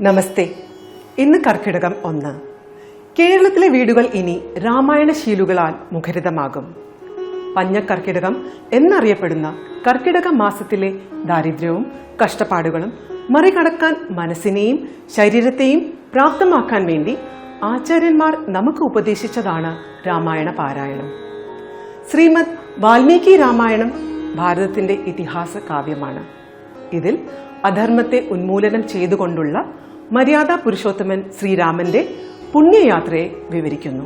നമസ്തേ. ഇന്ന് കർക്കിടകം 1. കേരളത്തിലെ വീടുകൾ ഇനി രാമായണ ശീലുകളാൽ മുഖരിതമാകും. പഞ്ഞക്കർക്കിടകം എന്നറിയപ്പെടുന്ന കർക്കിടക മാസത്തിലെ ദാരിദ്ര്യവും കഷ്ടപ്പാടുകളും മറികടക്കാൻ മനസ്സിനെയും ശരീരത്തെയും പ്രാപ്തമാക്കാൻ വേണ്ടി ആചാര്യന്മാർ നമുക്ക് ഉപദേശിച്ചതാണ് രാമായണ പാരായണം. ശ്രീമദ് വാൽമീകി രാമായണം ഭാരതത്തിന്റെ ഇതിഹാസ കാവ്യമാണ്. ഇതിൽ അധർമ്മത്തെ ഉന്മൂലനം ചെയ്തുകൊണ്ടുള്ള മര്യാദാ പുരുഷോത്തമൻ ശ്രീരാമന്റെ പുണ്യയാത്രയെ വിവരിക്കുന്നു.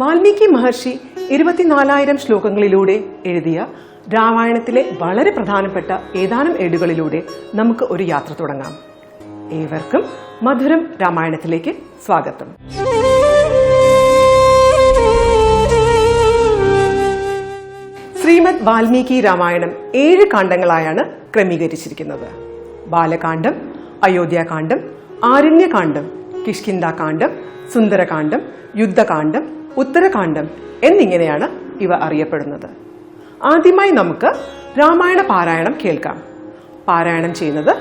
വാൽമീകി മഹർഷി 24,000 ശ്ലോകങ്ങളിലൂടെ എഴുതിയ രാമായണത്തിലെ വളരെ പ്രധാനപ്പെട്ട ഏതാനും ഏടുകളിലൂടെ നമുക്ക് ഒരു യാത്ര തുടങ്ങാം. ഏവർക്കും മധുരം രാമായണത്തിലേക്ക് സ്വാഗതം. ശ്രീമദ് വാൽമീകി രാമായണം 7 കാണ്ഡങ്ങളായാണ് ക്രമീകരിച്ചിരിക്കുന്നത്. ബാലകാന്ഡം, അയോധ്യാകാന്ഡം, ആരണ്യകാന്ഡം, കിഷ്കിന്ധാകാന്ഡം, സുന്ദരകാന്ഡം, യുദ്ധകാന്ഡം, ഉത്തരകാന്ഡം എന്നിങ്ങനെയാണ് ഇവ അറിയപ്പെടുന്നത്. ആദ്യമായി നമുക്ക് രാമായണ പാരായണം കേൾക്കാം. പാരായണം ചെയ്യുന്നത്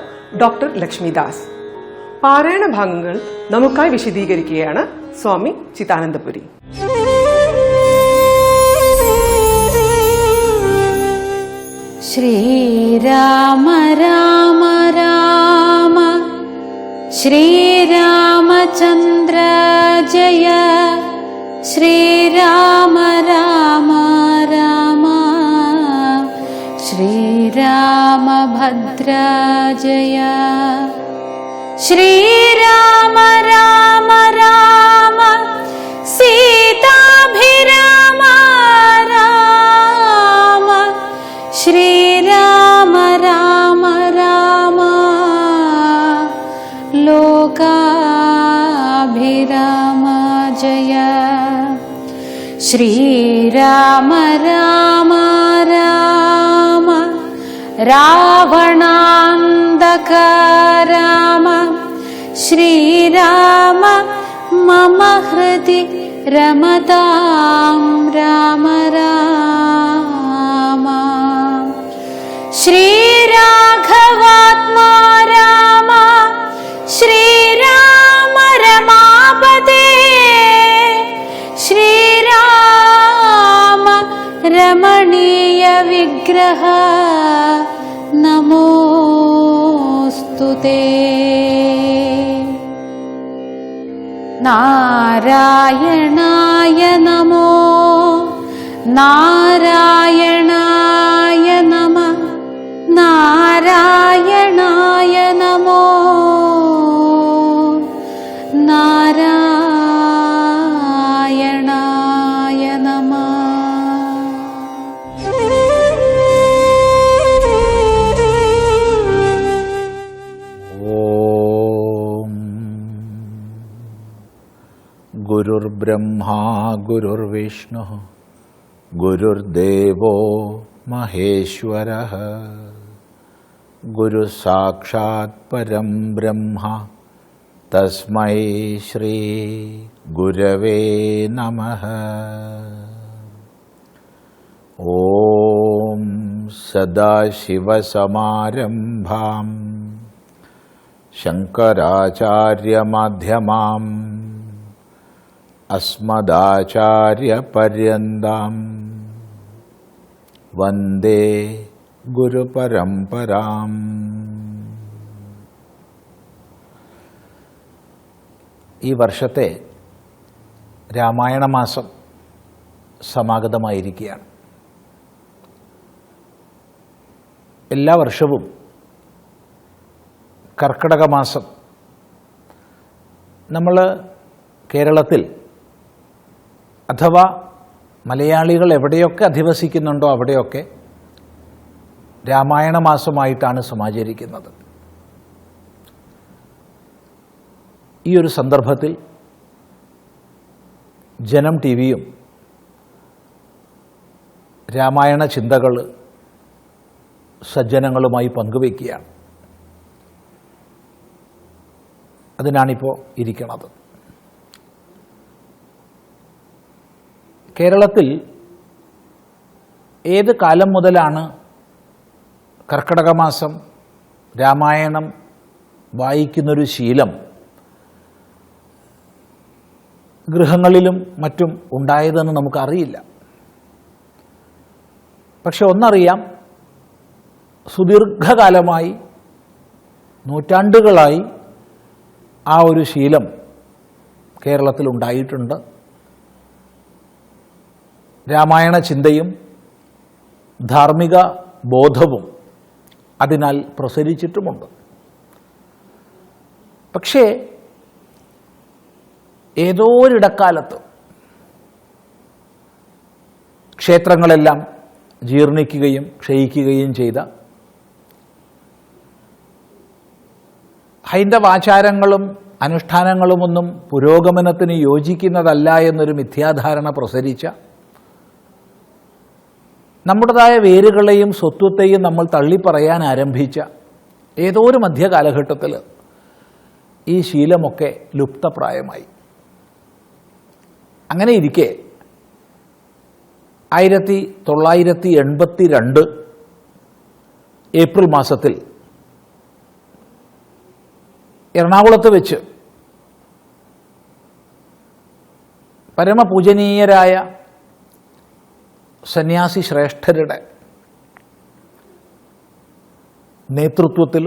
ഡോക്ടർ ലക്ഷ്മിദാസ്. പാരായണ ഭാഗങ്ങൾ നമുക്കായി വിശദീകരിക്കുകയാണ് സ്വാമി ചിദാനന്ദപുരി. ശ്രീരാമ രാമ രാമ ശ്രീരാമചന്ദ്ര ജയ ശ്രീരാമ രാമ രാമ ശ്രീരാമഭദ്ര ജയ ശ്രീരാമ രാമ രാമ സീതാഭിരാമ രാമ ശ്രീരാമ രാമ രാമ ലോകാഭിരാമ ജയ ശ്രീരാമ രാമ രാമ രാവണാന്തക രാമ ശ്രീരാമ മമ ഹൃദി രമതാം രാമ രാമ ശ്രീരാഘവാത്മാ രാമ ശ്രീരാമ രമാപദേ ശ്രീരാമ രമണീയ വിഗ്രഹ നമോസ്തുതേ നാരായണായ നമോ നാരായണായ നമ നാരായണായ നമോ നാരായണായ നമ. ഓം ഗുരുർബ്രഹ്മാ ഗുരുർവിഷ്ണു ഗുരുർദേവോ മഹേശ്വരഃ ഗുരു സാക്ഷാത് പരം ബ്രഹ്മ തസ്മൈ ശ്രീ ഗുരവേ നമഃ. ഓം സദാശിവസമാരംഭാം ശങ്കരാചാര്യമധ്യമാം അസ്മദാചാര്യപര്യന്താം വന്ദേ ഗുരുപരമ്പരാം. ഈ വർഷത്തെ രാമായണ മാസം സമാഗതമായിരിക്കുകയാണ്. എല്ലാ വർഷവും കർക്കിടക മാസം നമ്മൾ കേരളത്തിൽ അഥവാ മലയാളികൾ എവിടെയൊക്കെ അധിവസിക്കുന്നുണ്ടോ അവിടെയൊക്കെ രാമായണ മാസമായിട്ടാണ് സമാചരിക്കുന്നത്. ഈ ഒരു സന്ദർഭത്തിൽ ജനം ടിവിയും രാമായണ ചിന്തകൾ സജ്ജനങ്ങളുമായി പങ്കുവയ്ക്കുകയാണ്. അതിനാണിപ്പോൾ ഇരിക്കുന്നത്. കേരളത്തിൽ ഏത് കാലം മുതലാണ് കർക്കിടക മാസം രാമായണം വായിക്കുന്നൊരു ശീലം ഗൃഹങ്ങളിലും മറ്റും ഉണ്ടായതെന്ന് നമുക്കറിയില്ല. പക്ഷെ ഒന്നറിയാം, സുദീർഘകാലമായി, നൂറ്റാണ്ടുകളായി ആ ഒരു ശീലം കേരളത്തിലുണ്ടായിട്ടുണ്ട്. രാമായണ ചിന്തയും ധാർമ്മിക ബോധവും അതിനാൽ പ്രസരിച്ചിട്ടുമുണ്ട്. പക്ഷേ ഏതോ ഒരിടക്കാലത്ത് ക്ഷേത്രങ്ങളെല്ലാം ജീർണിക്കുകയും ക്ഷയിക്കുകയും ചെയ്ത, ഹൈന്ദവാചാരങ്ങളും അനുഷ്ഠാനങ്ങളുമൊന്നും പുരോഗമനത്തിന് യോജിക്കുന്നതല്ല എന്നൊരു മിഥ്യാധാരണ പ്രസരിച്ച, നമ്മുടേതായ വേരുകളെയും സ്വത്വത്തെയും നമ്മൾ തള്ളിപ്പറയാൻ ആരംഭിച്ച ഏതോ ഒരു മധ്യകാലഘട്ടത്തിൽ ഈ ശീലമൊക്കെ ലുപ്തപ്രായമായി. അങ്ങനെ ഇരിക്കെ 1982 ഏപ്രിൽ മാസത്തിൽ എറണാകുളത്ത് വെച്ച് പരമപൂജനീയരായ സന്യാസി ശ്രേഷ്ഠരുടെ നേതൃത്വത്തിൽ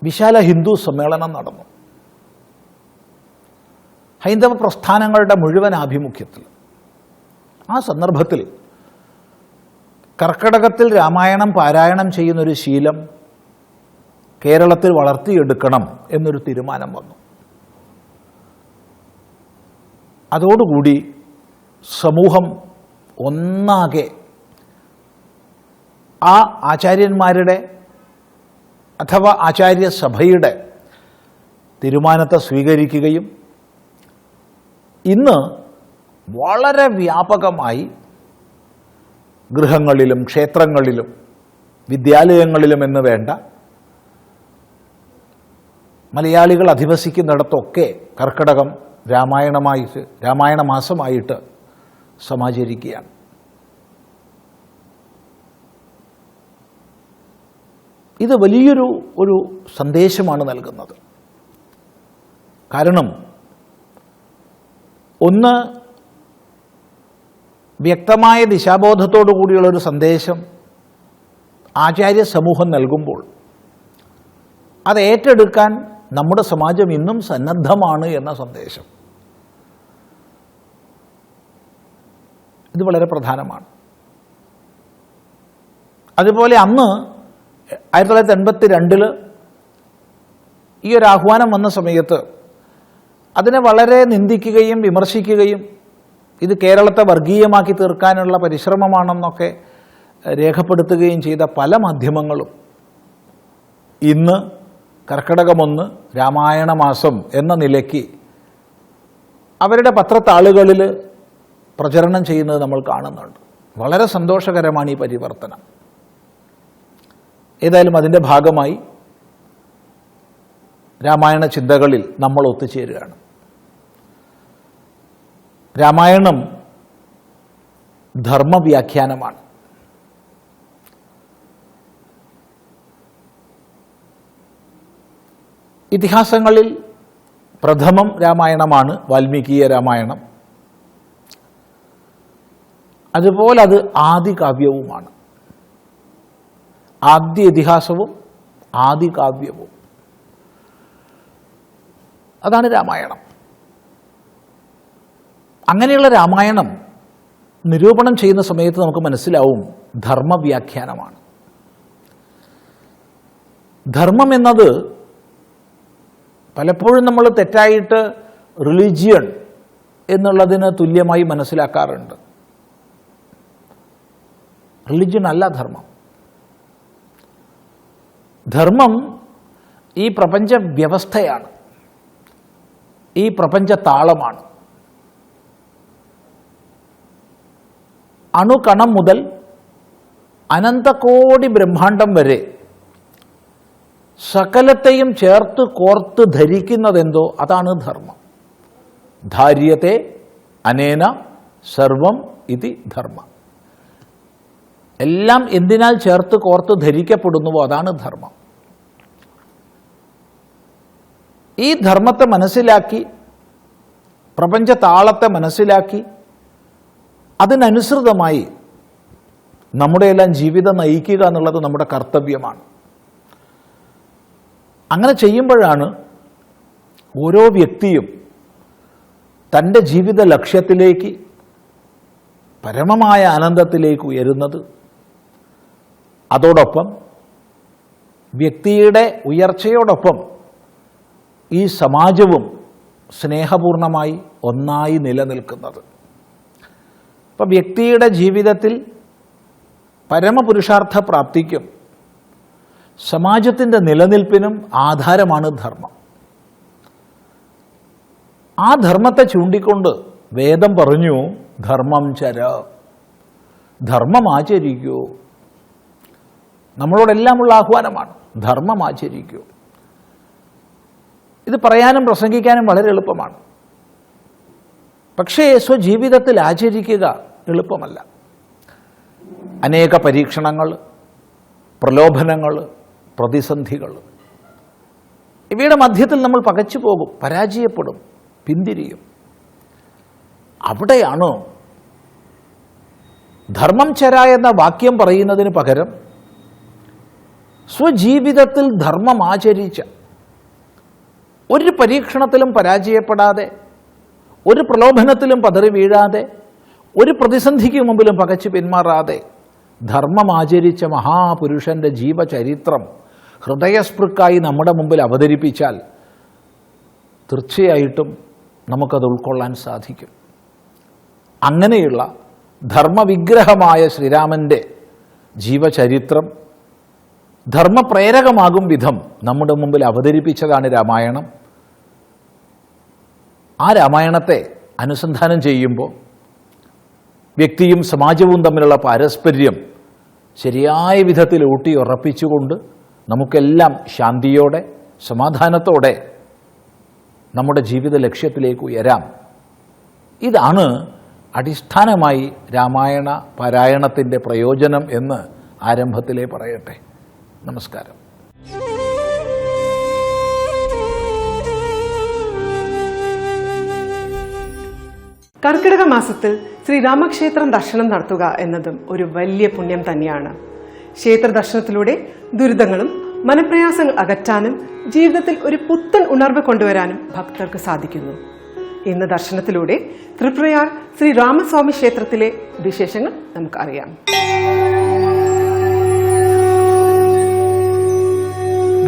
വിശാല ഹിന്ദു സമ്മേളനം നടന്നു. ഹൈന്ദവ പ്രസ്ഥാനങ്ങളുടെ മുഴുവൻ ആഭിമുഖ്യത്തിൽ. ആ സന്ദർഭത്തിൽ കർക്കിടകത്തിൽ രാമായണം പാരായണം ചെയ്യുന്നൊരു ശീലം കേരളത്തിൽ വളർത്തിയെടുക്കണം എന്നൊരു തീരുമാനം വന്നു. അതോടുകൂടി സമൂഹം ഒന്നാകെ ആ ആചാര്യന്മാരുടെ അഥവാ ആചാര്യസഭയുടെ തീരുമാനത്തെ സ്വീകരിക്കുകയും ഇന്ന് വളരെ വ്യാപകമായി ഗൃഹങ്ങളിലും ക്ഷേത്രങ്ങളിലും വിദ്യാലയങ്ങളിലും എന്ന് വേണ്ട മലയാളികൾ അധിവസിക്കുന്നിടത്തൊക്കെ കർക്കിടകം രാമായണ മാസമായിട്ട് സമാചരിക്കുകയാണ്. ഇത് വലിയൊരു സന്ദേശമാണ് നൽകുന്നത്. കാരണം ഒന്ന്, വ്യക്തമായ ദിശാബോധത്തോടു കൂടിയുള്ളൊരു സന്ദേശം ആചാര്യ സമൂഹം നൽകുമ്പോൾ അത് ഏറ്റെടുക്കാൻ നമ്മുടെ സമാജം ഇന്നും സന്നദ്ധമാണ് എന്ന സന്ദേശം. ഇത് വളരെ പ്രധാനമാണ്. അതുപോലെ അന്ന് 1982 ഈ ഒരു ആഹ്വാനം വന്ന സമയത്ത് അതിനെ വളരെ നിന്ദിക്കുകയും വിമർശിക്കുകയും ഇത് കേരളത്തെ വർഗീയമാക്കി തീർക്കാനുള്ള പരിശ്രമമാണെന്നൊക്കെ രേഖപ്പെടുത്തുകയും ചെയ്ത പല മാധ്യമങ്ങളും ഇന്ന് കർക്കിടകം 1 രാമായണ മാസം എന്ന നിലയ്ക്ക് അവരുടെ പത്രത്താളുകളിൽ പ്രചരണം ചെയ്യുന്നത് നമ്മൾ കാണുന്നുണ്ട്. വളരെ സന്തോഷകരമാണ് ഈ പരിവർത്തനം. ഏതായാലും അതിൻ്റെ ഭാഗമായി രാമായണ ചിന്തകളിൽ നമ്മൾ ഒത്തുചേരുകയാണ്. രാമായണം ധർമ്മവ്യാഖ്യാനമാണ്. ഇതിഹാസങ്ങളിൽ പ്രഥമം രാമായണമാണ് വാൽമീകീയ രാമായണം. അതുപോലെ അത് ആദികാവ്യവുമാണ്. ആദ്യ ഇതിഹാസവും ആദികാവ്യവും അതാണ് രാമായണം. അങ്ങനെയുള്ള രാമായണം നിരൂപണം ചെയ്യുന്ന സമയത്ത് നമുക്ക് മനസ്സിലാവും ധർമ്മവ്യാഖ്യാനമാണ്. ധർമ്മം എന്നത് പലപ്പോഴും നമ്മൾ തെറ്റായിട്ട് റിലിജിയൺ എന്നുള്ളതിന് തുല്യമായി മനസ്സിലാക്കാറുണ്ട്. റിലിജിയൻ അല്ല ധർമ്മം. ധർമ്മം ഈ പ്രപഞ്ച വ്യവസ്ഥയാണ്, ഈ പ്രപഞ്ച താളമാണ്. അണുകണം മുതൽ അനന്തകോടി ബ്രഹ്മാണ്ടം വരെ സകലത്തെയും ചേർത്ത് കോർത്ത് ധരിക്കുന്നതെന്തോ അതാണ് ധർമ്മം. ധാര്യത്തെ അനേന സർവം ഇതി ധർമ്മ. എല്ലാം എന്തിനാൽ ചേർത്ത് കോർത്ത് ധരിക്കപ്പെടുന്നുവോ അതാണ് ധർമ്മം. ഈ ധർമ്മത്തെ മനസ്സിലാക്കി, പ്രപഞ്ച താളത്തെ മനസ്സിലാക്കി, അതിനനുസൃതമായി നമ്മുടെ എല്ലാം ജീവിതം നയിക്കുക എന്നുള്ളത് നമ്മുടെ കർത്തവ്യമാണ്. അങ്ങനെ ചെയ്യുമ്പോഴാണ് ഓരോ വ്യക്തിയും തൻ്റെ ജീവിത ലക്ഷ്യത്തിലേക്ക്, പരമമായ ആനന്ദത്തിലേക്ക് ഉയരുന്നത്. അതോടൊപ്പം വ്യക്തിയുടെ ഉയർച്ചയോടൊപ്പം ഈ സമാജവും സ്നേഹപൂർണമായി ഒന്നായി നിലനിൽക്കുന്നത്. അപ്പം വ്യക്തിയുടെ ജീവിതത്തിൽ പരമപുരുഷാർത്ഥ പ്രാപ്തിക്കും സമാജത്തിൻ്റെ നിലനിൽപ്പിനും ആധാരമാണ് ധർമ്മം. ആ ധർമ്മത്തെ ചൂണ്ടിക്കൊണ്ട് വേദം പറഞ്ഞു, ധർമ്മം ചര, ധർമ്മം ആചരിക്കൂ. നമ്മളോടെല്ലാമുള്ള ആഹ്വാനമാണ്, ധർമ്മം ആചരിക്കൂ. ഇത് പറയാനും പ്രസംഗിക്കാനും വളരെ എളുപ്പമാണ്. പക്ഷേ സ്വജീവിതത്തിൽ ആചരിക്കുക എളുപ്പമല്ല. അനേക പരീക്ഷണങ്ങൾ, പ്രലോഭനങ്ങൾ, പ്രതിസന്ധികൾ, ഇവയുടെ മധ്യത്തിൽ നമ്മൾ പകച്ചു പോകും, പരാജയപ്പെടും, പിന്തിരിയും. അവിടെയാണ് ധർമ്മം ചര എന്ന വാക്യം പറയുന്നതിന് പകരം സ്വജീവിതത്തിൽ ധർമ്മം ആചരിച്ച, ഒരു പരീക്ഷണത്തിലും പരാജയപ്പെടാതെ, ഒരു പ്രലോഭനത്തിലും പതറി വീഴാതെ, ഒരു പ്രതിസന്ധിക്ക് മുമ്പിലും പകച്ചു പിന്മാറാതെ ധർമ്മം ആചരിച്ച മഹാപുരുഷന്റെ ജീവചരിത്രം ഹൃദയസ്പൃക്കായി നമ്മുടെ മുമ്പിൽ അവതരിപ്പിച്ചാൽ തീർച്ചയായിട്ടും നമുക്കത് ഉൾക്കൊള്ളാൻ സാധിക്കും. അങ്ങനെയുള്ള ധർമ്മവിഗ്രഹമായ ശ്രീരാമൻ്റെ ജീവചരിത്രം ധർമ്മപ്രേരകമാകും വിധം നമ്മുടെ മുമ്പിൽ അവതരിപ്പിച്ചതാണ് രാമായണം. ആ രാമായണത്തെ അനുസന്ധാനം ചെയ്യുമ്പോൾ വ്യക്തിയും സമാജവും തമ്മിലുള്ള പാരസ്പര്യം ശരിയായ വിധത്തിൽ ഊട്ടിയുറപ്പിച്ചുകൊണ്ട് നമുക്കെല്ലാം ശാന്തിയോടെ, സമാധാനത്തോടെ നമ്മുടെ ജീവിത ലക്ഷ്യത്തിലേക്ക് ഉയരാം. ഇതാണ് അടിസ്ഥാനമായി രാമായണ പാരായണത്തിൻ്റെ പ്രയോജനം എന്ന് ആരംഭത്തിലേ പറയട്ടെ. നമസ്കാരം. കർക്കിടക മാസത്തിൽ ശ്രീരാമക്ഷേത്രം ദർശനം നടത്തുക എന്നതും ഒരു വലിയ പുണ്യം തന്നെയാണ്. ക്ഷേത്ര ദർശനത്തിലൂടെ ദുരിതങ്ങളും മനപ്രയാസങ്ങൾ അകറ്റാനും ജീവിതത്തിൽ ഒരു പുത്തൻ ഉണർവ് കൊണ്ടുവരാനും ഭക്തർക്ക് സാധിക്കുന്നു. ഇന്ന് ദർശനത്തിലൂടെ തൃപ്രയാർ ശ്രീരാമസ്വാമി ക്ഷേത്രത്തിലെ വിശേഷങ്ങൾ നമുക്കറിയാം.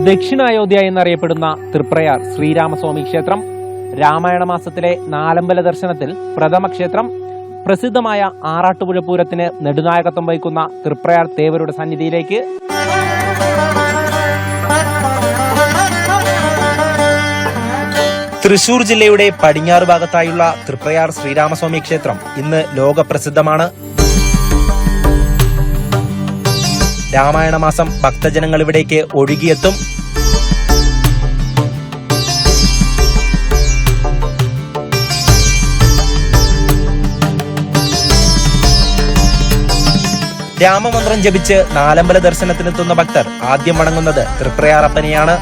ദക്ഷിണായോധ്യ എന്നറിയപ്പെടുന്ന തൃപ്രയാർ ശ്രീരാമസ്വാമി ക്ഷേത്രം രാമായണ മാസത്തിലെ നാലമ്പല ദർശനത്തിൽ പ്രഥമ ക്ഷേത്രം. പ്രസിദ്ധമായ ആറാട്ടുപുഴ പൂരത്തിന് നെടുനായകത്വം വഹിക്കുന്ന തൃപ്രയാർ തേവരുടെ സന്നിധിയിലേക്ക് തൃശൂർ ജില്ലയുടെ പടിഞ്ഞാറ് ഭാഗത്തായുള്ള തൃപ്രയാർ ശ്രീരാമസ്വാമി ക്ഷേത്രം ഇന്ന് ലോകപ്രസിദ്ധമാണ്. രാമായണ മാസം ഭക്തജനങ്ങൾ ഇവിടേക്ക് ഒഴുകിയെത്തും. രാമമന്ത്രം ജപിച്ച് നാലമ്പല ദർശനത്തിനെത്തുന്ന ഭക്തർ ആദ്യം വണങ്ങുന്നത് തൃപ്രയാറപ്പനെയാണ്.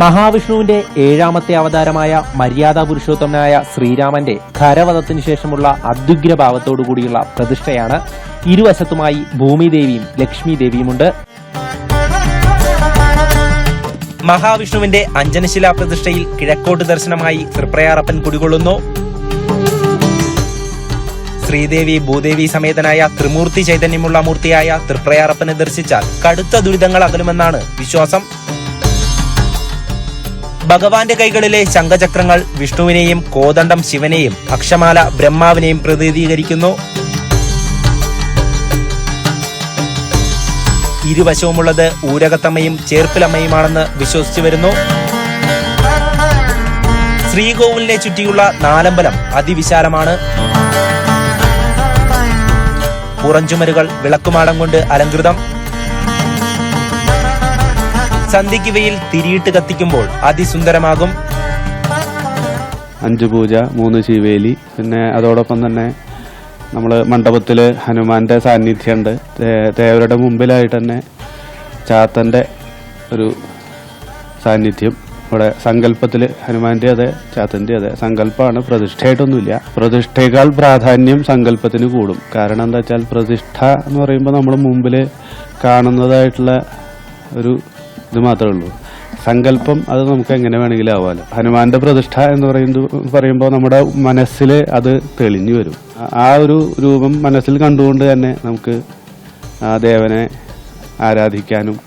മഹാവിഷ്ണുവിന്റെ ഏഴാമത്തെ അവതാരമായ മര്യാദാ പുരുഷോത്തമനായ ശ്രീരാമന്റെ ഖരവധത്തിനു ശേഷമുള്ള അത്യുഗ്രഭാവത്തോടുകൂടിയുള്ള പ്രതിഷ്ഠയാണ്. ഇരുവശത്തുമായി ഭൂമിദേവിയും ലക്ഷ്മി ദേവിയുമുണ്ട്. മഹാവിഷ്ണുവിന്റെ അഞ്ജനശിലാ പ്രതിഷ്ഠയിൽ കിഴക്കോട്ട് ദർശനമായി തൃപ്രയാറപ്പൻ കുടികൊള്ളുന്നു. ശ്രീദേവി ഭൂദേവി സമേതനായ ത്രിമൂർത്തി ചൈതന്യമുള്ള മൂർത്തിയായ തൃപ്രയാറപ്പനെ ദർശിച്ചാൽ കടുത്ത ദുരിതങ്ങൾ അകലുമെന്നാണ് വിശ്വാസം. ഭഗവാന്റെ കൈകളിലെ ശംഖചക്രങ്ങൾ വിഷ്ണുവിനെയും കോദണ്ഡം ശിവനെയും അക്ഷമാല ബ്രഹ്മാവിനെയും പ്രതിനിധീകരിക്കുന്നു. ഇരുവശവുമുള്ളത് ഊരകത്തമ്മയും ചേർപ്പിലമ്മയുമാണെന്ന് വിശ്വസിച്ചു വരുന്നു. ശ്രീകോവിലിനെ ചുറ്റിയുള്ള നാലമ്പലം അതിവിശാലമാണ്. പുറഞ്ചുമരുകൾ വിളക്കുമാടം കൊണ്ട് അലങ്കൃതം. സന്ധ്യയ്ക്കിവയിൽ തിരിയിട്ട് കത്തിക്കുമ്പോൾ അതിസുന്ദരമാകും. 5 പൂജ, 3 ശിവേലി, പിന്നെ അതോടൊപ്പം തന്നെ നമ്മൾ മണ്ഡപത്തിൽ ഹനുമാന്റെ സാന്നിധ്യമുണ്ട്. ദേവരുടെ മുമ്പിലായിട്ട് തന്നെ ചാത്തൻ്റെ ഒരു സാന്നിധ്യം. ഇവിടെ സങ്കല്പത്തിൽ ഹനുമാന്റെ അതെ ചാത്തൻ്റെ അതെ സങ്കല്പമാണ്, പ്രതിഷ്ഠയായിട്ടൊന്നുമില്ല. പ്രതിഷ്ഠയേക്കാൾ പ്രാധാന്യം സങ്കല്പത്തിന് കൂടും. കാരണം എന്താ വെച്ചാൽ പ്രതിഷ്ഠ എന്ന് പറയുമ്പോൾ നമ്മൾ മുമ്പിൽ കാണുന്നതായിട്ടുള്ള ഒരു ഇത് മാത്രമേ ഉള്ളൂ. സങ്കല്പം അത് നമുക്ക് എങ്ങനെ വേണമെങ്കിലും ആവാമല്ലോ. ഹനുമാന്റെ പ്രതിഷ്ഠ എന്ന് പറയുമ്പോൾ നമ്മുടെ മനസ്സിൽ അത് തെളിഞ്ഞു വരും. ആ ഒരു രൂപം മനസ്സിൽ കണ്ടുകൊണ്ട് തന്നെ നമുക്ക് ആ ദേവനെ ആരാധിക്കാനും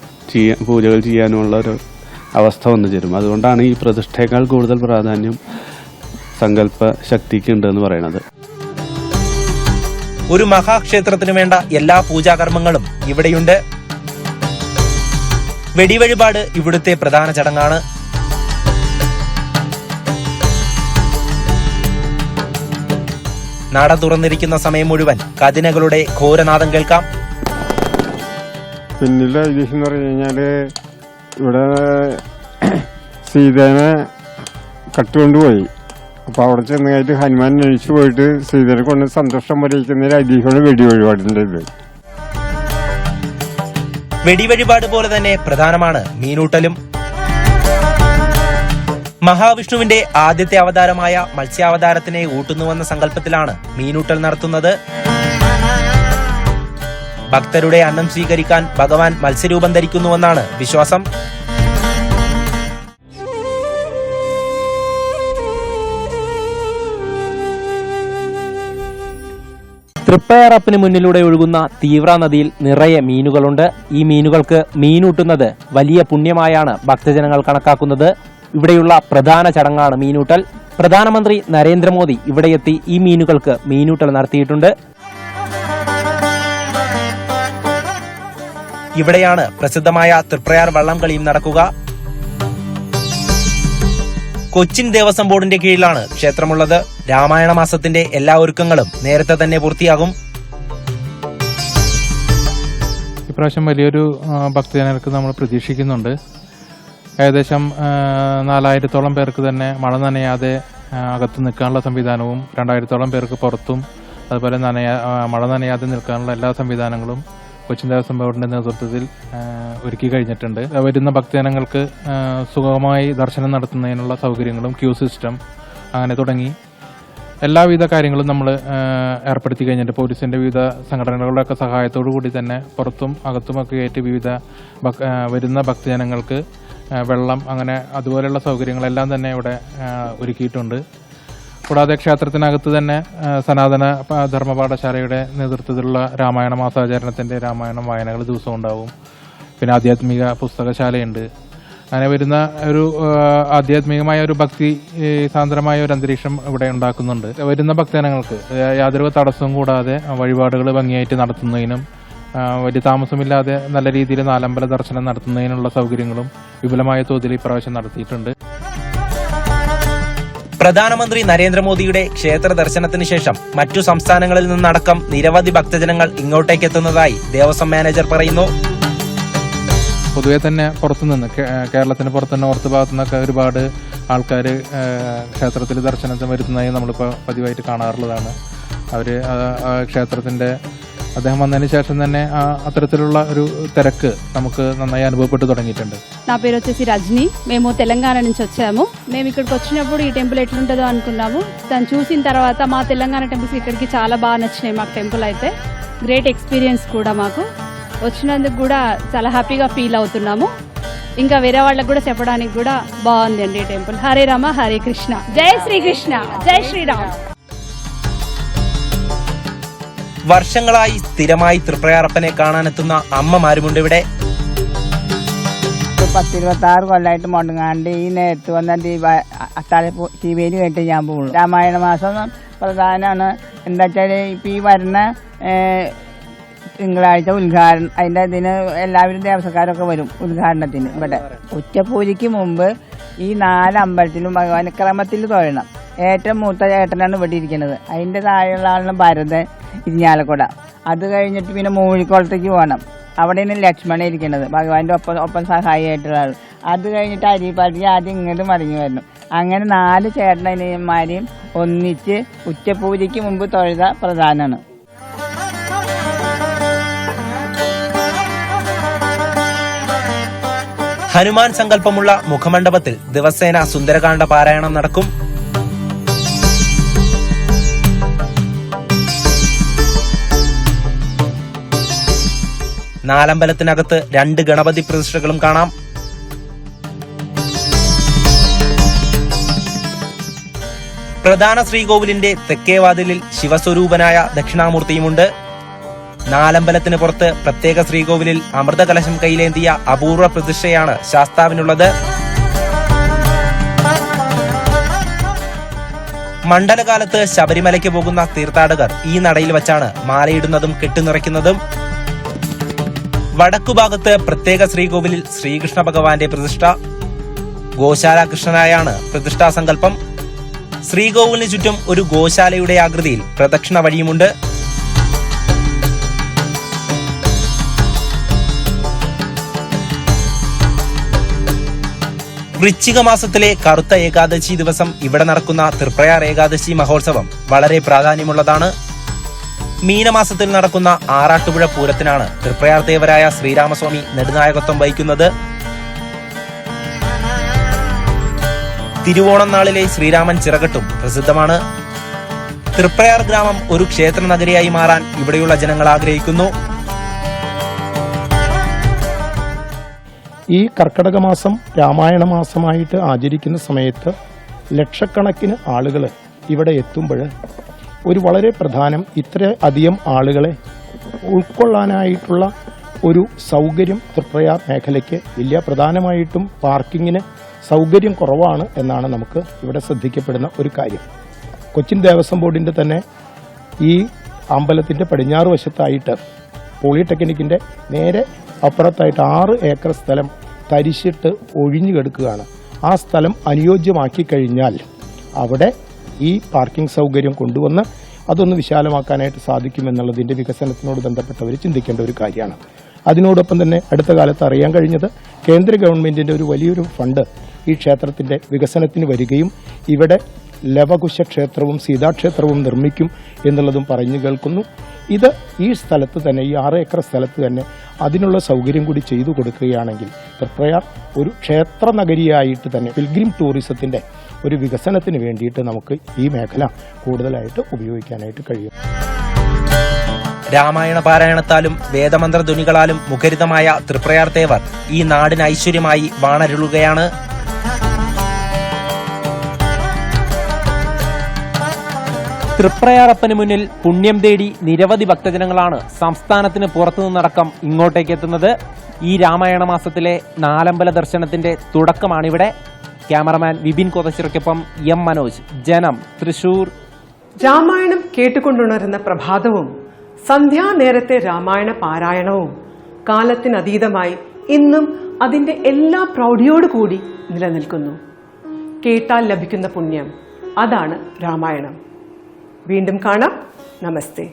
പൂജകൾ ചെയ്യാനുമുള്ള ഒരു അവസ്ഥ വന്നു ചേരും. അതുകൊണ്ടാണ് ഈ പ്രതിഷ്ഠയേക്കാൾ കൂടുതൽ പ്രാധാന്യം സങ്കല്പ ശക്തിക്ക് ഉണ്ടെന്ന് പറയുന്നത്. ഒരു മഹാക്ഷേത്രത്തിനു വേണ്ട എല്ലാ പൂജാകർമ്മങ്ങളും ഇവിടെയുണ്ട്. വെടിവഴിപാട് ഇവിടുത്തെ പ്രധാന ചടങ്ങാണ്. നട തുറന്നിരിക്കുന്ന സമയം മുഴുവൻ കതിനകളുടെ ഘോരനാദം കേൾക്കാം. പിന്നിലെ ഐതിഹ്യം എന്ന് പറഞ്ഞു കഴിഞ്ഞാല് ഇവിടെ സീതേനെ കട്ടുകൊണ്ടുപോയി. അപ്പൊ അവിടെ ചെന്ന് കഴിഞ്ഞിട്ട് ഹനുമാൻ നയിച്ചു പോയിട്ട് സീതനെ കൊണ്ട് സന്തോഷം വരയിക്കുന്ന ഐതിഹ്യമാണ് വെടിവഴിപാടിന്റെ ഇത്. വെടിവഴിപാട് പോലെ തന്നെ പ്രധാനമാണ് മീനൂട്ടലും. മഹാവിഷ്ണുവിന്റെ ആദ്യത്തെ അവതാരമായ മത്സ്യാവതാരത്തിനെ ഊട്ടുന്നുവെന്ന സങ്കല്പത്തിലാണ് മീനൂട്ടൽ നടത്തുന്നത്. ഭക്തരുടെ അന്നം സ്വീകരിക്കാൻ ഭഗവാൻ മത്സ്യരൂപം ധരിക്കുന്നുവെന്നാണ് വിശ്വാസം. തൃപ്പയാറപ്പന് മുന്നിലൂടെ ഒഴുകുന്ന തീവ്ര നദിയിൽ നിറയെ മീനുകളുണ്ട്. ഈ മീനുകൾക്ക് മീനൂട്ടുന്നത് വലിയ പുണ്യമായാണ് ഭക്തജനങ്ങൾ കണക്കാക്കുന്നത്. ഇവിടെയുള്ള പ്രധാന ചടങ്ങാണ് മീനൂട്ടൽ. പ്രധാനമന്ത്രി നരേന്ദ്രമോദി ഇവിടെയെത്തി ഈ മീനുകൾക്ക് മീനൂട്ടൽ നടത്തിയിട്ടുണ്ട്. ഇവിടെയാണ് പ്രസിദ്ധമായ തൃപ്രയാർ വള്ളംകളിയും നടക്കുക. കൊച്ചിൻ ദേവസ്വം ബോർഡിന്റെ കീഴിലാണ് ക്ഷേത്രമുള്ളത്. രാമായണ മാസത്തിന്റെ എല്ലാ ഒരുക്കങ്ങളും നേരത്തെ തന്നെ പൂർത്തിയാകും. ഇപ്രാവശ്യം വലിയൊരു ഭക്തജനങ്ങൾക്ക് നമ്മൾ പ്രതീക്ഷിക്കുന്നുണ്ട്. ഏകദേശം 4000-ഓളം പേർക്ക് തന്നെ മഴ നനയാതെ അകത്ത് നിൽക്കാനുള്ള സംവിധാനവും 2000-ഓളം പേർക്ക് പുറത്തും അതുപോലെ മഴ നനയാതെ നിൽക്കാനുള്ള എല്ലാ സംവിധാനങ്ങളും കൊച്ചിൻ ദേവസ്വം ബോർഡിന്റെ നേതൃത്വത്തിൽ ഒരുക്കി കഴിഞ്ഞിട്ടുണ്ട്. വരുന്ന ഭക്തജനങ്ങൾക്ക് സുഗമമായി ദർശനം നടത്തുന്നതിനുള്ള സൗകര്യങ്ങളും ക്യൂ സിസ്റ്റം അങ്ങനെ തുടങ്ങി എല്ലാവിധ കാര്യങ്ങളും നമ്മൾ ഏർപ്പെടുത്തി കഴിഞ്ഞിട്ട് പോലീസിന്റെ വിവിധ സംഘടനകളുടെയൊക്കെ സഹായത്തോടു കൂടി തന്നെ പുറത്തും അകത്തുമൊക്കെ ആയിട്ട് വിവിധ വരുന്ന ഭക്തജനങ്ങൾക്ക് വെള്ളം അങ്ങനെ അതുപോലെയുള്ള സൗകര്യങ്ങളെല്ലാം തന്നെ ഇവിടെ ഒരുക്കിയിട്ടുണ്ട്. കൂടാതെ ക്ഷേത്രത്തിനകത്ത് തന്നെ സനാതന ധർമ്മപാഠശാലയുടെ നേതൃത്വത്തിലുള്ള രാമായണ മാസാചരണത്തിന്റെ രാമായണം വായനകൾ ദിവസവും ഉണ്ടാവും. പിന്നെ ആധ്യാത്മിക പുസ്തകശാലയുണ്ട്. അങ്ങനെ വരുന്ന ഒരു ആധ്യാത്മികമായ ഒരു ഭക്തി സാന്ദ്രമായ ഒരു അന്തരീക്ഷം ഇവിടെ ഉണ്ടാക്കുന്നുണ്ട്. വരുന്ന ഭക്തജനങ്ങൾക്ക് യാതൊരു തടസ്സവും കൂടാതെ വഴിപാടുകൾ ഭംഗിയായിട്ട് നടത്തുന്നതിനും വലിയ താമസമില്ലാതെ നല്ല രീതിയിൽ നാലമ്പല ദർശനം നടത്തുന്നതിനുള്ള സൗകര്യങ്ങളും വിപുലമായ തോതിൽ ഇപ്രാവശ്യം നടത്തിയിട്ടുണ്ട്. പ്രധാനമന്ത്രി നരേന്ദ്രമോദിയുടെ ക്ഷേത്ര ദർശനത്തിന് ശേഷം മറ്റു സംസ്ഥാനങ്ങളിൽ നിന്നടക്കം നിരവധി ഭക്തജനങ്ങൾ ഇങ്ങോട്ടേക്ക് എത്തുന്നതായി ദേവസ്വം മാനേജർ പറയുന്നു. പൊതുവെ തന്നെ പുറത്തുനിന്ന് കേരളത്തിന് പുറത്ത് നോർത്ത് ഭാഗത്തു നിന്നൊക്കെ ഒരുപാട് ആൾക്കാർ ക്ഷേത്രത്തിൽ ദർശനത്തിന് വരുന്നതായി നമ്മളിപ്പോൾ പതിവായിട്ട് കാണാറുള്ളതാണ്. അവർ క్షేత్రത്തിന്റെ അദ്ദേഹం వന്നതിന് శేషం തന്നെ అతరతిലുള്ള ഒരു తిరక్కు നമുക്ക് నన్నాయి అనుభవపట్టు తొడగిട്ടുണ്ട്. నా పేరు వచ్చేసి రజని. మేము తెలంగాణ నుంచి వచ్చాము. మేము ఇక్కడికి వచ్చినప్పుడు ఈ టెంపుల్ ఎట్లుంటుందో అనుకున్నాము. దాన్ని చూసిన తర్వాత మా తెలంగాణ టెంపుల్స్ ఇక్కడికి చాలా బాగా నచ్చినాయి. మాకు టెంపుల్ అయితే గ్రేట్ ఎక్స్పీరియన్స్ కూడా మాకు వచ్చినందుకు కూడా చాలా హ్యాపీగా ఫీల్ అవుతున్నాము. ఇంకా వేరే వాళ్ళకి కూడా చెప్పడానికి కూడా బాగుందండి టెంపుల్. హరే రామ హరే కృష్ణ, జై శ్రీకృష్ణ, జై శ్రీరామ్. വർഷങ്ങളായി സ്ഥിരമായി തൃപ്രയാറപ്പനെ കാണാനെത്തുന്ന അമ്മമാരുമുണ്ട് ഇവിടെ. 10-26 കൊല്ലമായിട്ട് മുടങ്ങാണ്ട് ഈ നേരത്ത് വന്ന ടി വിയിൽ കേട്ട് ഞാൻ പോകുള്ളൂ. രാമായണ മാസം പ്രധാനമാണ്. എന്താ വെച്ചാൽ ഇപ്പം ഈ വരുന്ന തിങ്കളാഴ്ച ഉദ്ഘാടനം, അതിൻ്റെ ഇതിന് എല്ലാവരും ദേവസ്വക്കാരൊക്കെ വരും ഉദ്ഘാടനത്തിന്. ഇവിടെ ഉച്ചപൂജയ്ക്ക് മുമ്പ് ഈ 4 അമ്പലത്തിലും ഭഗവാൻ ക്രമത്തിൽ തൊഴണം. ഏറ്റവും മൂത്ത ചേട്ടനാണ് ഇവിടെ ഇരിക്കുന്നത്. അതിൻ്റെ താഴെയുള്ള ആളാണ് ഭരതൻ ഇരിഞ്ഞാലക്കുട. അത് കഴിഞ്ഞിട്ട് പിന്നെ മൂഴിക്കുളത്തേക്ക് പോകണം. അവിടെയാണ് ലക്ഷ്മണൻ ഇരിക്കുന്നത്, ഭഗവാന്റെ ഒപ്പം സഹായിയായിട്ടുള്ള ആൾ. അത് കഴിഞ്ഞിട്ട് അരിപ്പാട്ടി ആദ്യം ഇങ്ങോട്ട് മടങ്ങി വരണം. അങ്ങനെ 4 ചേട്ടനന്മാരെയും ഒന്നിച്ച് ഉച്ചപൂജയ്ക്ക് മുമ്പ് തൊഴുത പ്രധാനമാണ്. ഹനുമാൻ സങ്കല്പമുള്ള മുഖമണ്ഡപത്തിൽ ദിവസേന സുന്ദരകാന്ഡ പാരായണം നടക്കും. നാലമ്പലത്തിനകത്ത് 2 ഗണപതി പ്രതിഷ്ഠകളും കാണാം. പ്രധാന ശ്രീകോവിലിന്റെ തെക്കേവാതിലിൽ ശിവസ്വരൂപനായ ദക്ഷിണാമൂർത്തിയുമുണ്ട്. നാലമ്പലത്തിന് പുറത്ത് പ്രത്യേക ശ്രീകോവിലിൽ അമൃതകലശം കൈയിലേന്തിയ അപൂർവ പ്രതിഷ്ഠയാണ് ശാസ്താവിനുള്ളത്. മണ്ഡലകാലത്ത് ശബരിമലയ്ക്ക് പോകുന്ന തീർത്ഥാടകർ ഈ നടയിൽ വച്ചാണ് മാലയിടുന്നതും കെട്ടുനിറയ്ക്കുന്നതും. വടക്കുഭാഗത്ത് പ്രത്യേക ശ്രീകോവിലിൽ ശ്രീകൃഷ്ണ ഭഗവാന്റെ പ്രതിഷ്ഠ. ഗോശാല കൃഷ്ണനായാണ് പ്രതിഷ്ഠാ സങ്കല്പം. ശ്രീകോവിലിന് ചുറ്റും ഒരു ഗോശാലയുടെ ആകൃതിയിൽ പ്രദക്ഷിണ വഴിയുമുണ്ട്. വൃശ്ചിക മാസത്തിലെ കറുത്ത ഏകാദശി ദിവസം ഇവിടെ നടക്കുന്ന തൃപ്രയാർ ഏകാദശി മഹോത്സവം വളരെ പ്രാധാന്യമുള്ളതാണ്. മീനമാസത്തിൽ നടക്കുന്ന ആറാട്ടുപുഴ പൂരത്തിനാണ് തൃപ്രയാർ ദേവരായ ശ്രീരാമസ്വാമി നെടുനായകത്വം വഹിക്കുന്നത്. തിരുവോണം നാളിലെ ശ്രീരാമൻ ചിറകട്ടും പ്രസിദ്ധമാണ്. തൃപ്രയാർ ഗ്രാമം ഒരു ക്ഷേത്ര നഗരിയായി മാറാൻ ഇവിടെയുള്ള ജനങ്ങൾ ആഗ്രഹിക്കുന്നു. ഈ കർക്കടക മാസം രാമായണ മാസമായിട്ട് ആചരിക്കുന്ന സമയത്ത് ലക്ഷക്കണക്കിന് ആളുകൾ ഇവിടെ എത്തുമ്പോൾ ഒരു വളരെ പ്രധാനം ഇത്ര അധികം ആളുകളെ ഉൾക്കൊള്ളാനായിട്ടുള്ള ഒരു സൗകര്യം തൃപ്രയാർ മേഖലയ്ക്ക് ഇല്ല. പ്രധാനമായിട്ടും പാർക്കിങ്ങിന് സൗകര്യം കുറവാണ് എന്നാണ് നമുക്ക് ഇവിടെ ശ്രദ്ധിക്കപ്പെടുന്ന ഒരു കാര്യം. കൊച്ചിൻ ദേവസ്വം ബോർഡിൻ്റെ തന്നെ ഈ അമ്പലത്തിൻ്റെ പടിഞ്ഞാറ് വശത്തായിട്ട് പോളിടെക്നിക്കിൻ്റെ നേരെ അപ്പുറത്തായിട്ട് 6 ഏക്കർ സ്ഥലം തരിശിട്ട് ഒഴിഞ്ഞു കിടക്കുകയാണ്. ആ സ്ഥലം അനുയോജ്യമാക്കി കഴിഞ്ഞാൽ അവിടെ ഈ പാർക്കിംഗ് സൗകര്യം കൊണ്ടുവന്ന് അതൊന്ന് വിശാലമാക്കാനായിട്ട് സാധിക്കുമെന്നുള്ളതിൻ്റെ വികസനത്തിനോട് ബന്ധപ്പെട്ടവർ ചിന്തിക്കേണ്ട ഒരു കാര്യമാണ്. അതിനോടൊപ്പം തന്നെ അടുത്ത കാലത്ത് അറിയാൻ കഴിഞ്ഞത് കേന്ദ്ര ഗവൺമെൻറ്റിൻ്റെ ഒരു വലിയൊരു ഫണ്ട് ഈ ക്ഷേത്രത്തിൻ്റെ വികസനത്തിന് വരികയും ഇവിടെ ലവകുശ ക്ഷേത്രവും സീതാക്ഷേത്രവും നിർമ്മിക്കും എന്നുള്ളതും പറഞ്ഞു കേൾക്കുന്നു. ഇത് ഈ സ്ഥലത്ത് തന്നെ ഈ 6 ഏക്കർ സ്ഥലത്ത് തന്നെ അതിനുള്ള സൗകര്യം കൂടി ചെയ്തു കൊടുക്കുകയാണെങ്കിൽ തൃപ്രയാർ ഒരു ക്ഷേത്ര നഗരിയായിട്ട് തന്നെ പിൽഗ്രിം ടൂറിസത്തിൻ്റെ ഒരു വികസനത്തിന് വേണ്ടിയിട്ട് നമുക്ക് ഈ മേഖല കൂടുതലായിട്ട് ഉപയോഗിക്കാനായിട്ട് കഴിയും. രാമായണ പാരായണത്താലും വേദമന്ത്ര ധ്വനികളാലും മുഖരിതമായ തൃപ്രയാർ തേവർ ഈ നാടിന് ഐശ്വര്യമായി വാണരുളുകയാണ്. തൃപ്രയാറപ്പന് മുന്നിൽ പുണ്യം തേടി നിരവധി ഭക്തജനങ്ങളാണ് സംസ്ഥാനത്തിന് പുറത്തുനിന്നടക്കം ഇങ്ങോട്ടേക്ക് എത്തുന്നത്. ഈ രാമായണ മാസത്തിലെ നാലമ്പല ദർശനത്തിന്റെ തുടക്കമാണിവിടെ. ക്യാമറമാൻ വിപിൻ കോതശ്ശിറയ്ക്കൊപ്പം എം മനോജ്, ജനം, തൃശൂർ. രാമായണം കേട്ടുകൊണ്ടുണരുന്ന പ്രഭാതവും സന്ധ്യാനേരത്തെ രാമായണ പാരായണവും കാലത്തിനതീതമായി ഇന്നും അതിന്റെ എല്ലാ പ്രൗഢിയോടുകൂടി നിലനിൽക്കുന്നു. കേട്ടാൽ ലഭിക്കുന്ന പുണ്യം, അതാണ് രാമായണം. വീണ്ടും കാണാം. നമസ്തേ.